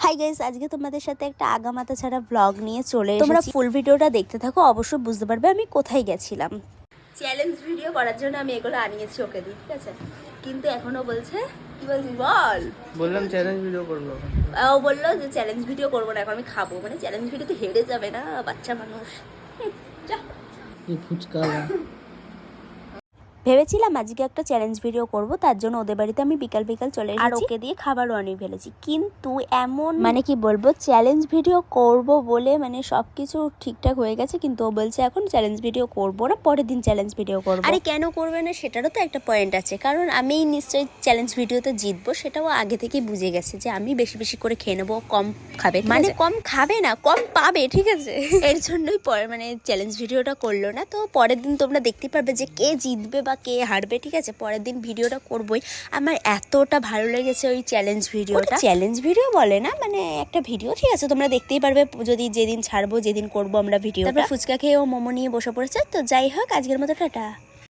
Hi guys, আজকে তোমাদের সাথে একটা আগামাথা ছাড়া ব্লগ নিয়ে চলে এসেছি। তোমরা ফুল ভিডিওটা দেখতে থাকো, অবশ্যই বুঝতে পারবে আমি কোথায় গেছিলাম। চ্যালেঞ্জ ভিডিও করার জন্য আমি এগুলো আনিয়েছি ওকে দিয়ে, ঠিক আছে? কিন্তু এখনো বলছে, কি বলছি বল? বললাম চ্যালেঞ্জ ভিডিও করবো। ও বললো যে চ্যালেঞ্জ ভিডিও করবো না, এখন আমি খাবো। মানে চ্যালেঞ্জ ভিডিওতে হেরে যাবে না, বাচ্চা মানুষ। যা ফুচকা ভেবেছিলাম আজকে একটা চ্যালেঞ্জ ভিডিও করব, তার জন্য ওদের বাড়িতে আমি বিকাল বিকাল চলে এসেছি আর ওকে দিয়ে খাবারও আনিয়ে ফেলেছি। কিন্তু এমন মানে কি বলবো, চ্যালেঞ্জ ভিডিও করব বলে মানে সব কিছু ঠিকঠাক হয়ে গেছে, কিন্তু ও বলছে এখন চ্যালেঞ্জ ভিডিও করব না, পরের দিন চ্যালেঞ্জ ভিডিও করব। আরে কেন করবে না সেটারও তো একটা পয়েন্ট আছে, কারণ আমি নিশ্চয়ই চ্যালেঞ্জ ভিডিওতে জিতবো, সেটাও আগে থেকেই বুঝে গেছে যে আমি বেশি বেশি করে খেয়ে নেবো, কম খাবে। মানে কম খাবে না, কম পাবে, ঠিক আছে? এর জন্যই পরে মানে চ্যালেঞ্জ ভিডিওটা করলো না। তো পরের দিন তোমরা দেখতে পারবে যে কে জিতবে বা কে হারবে, ঠিক আছে? পরের দিন ভিডিওটা করবই। আমার এতটা ভালো লেগেছে ওই চ্যালেঞ্জ ভিডিওটা। চ্যালেঞ্জ ভিডিও বলে না, মানে একটা ভিডিও, ঠিক আছে? তোমরা দেখতেই পারবে যদি যেদিন ছাড়বো, যেদিন করবো আমরা ভিডিও। তারপর ফুচকা খেয়ে ও মোমো নিয়ে বসে পড়েছে। তো যাই হোক, আজকের মতো টাটা।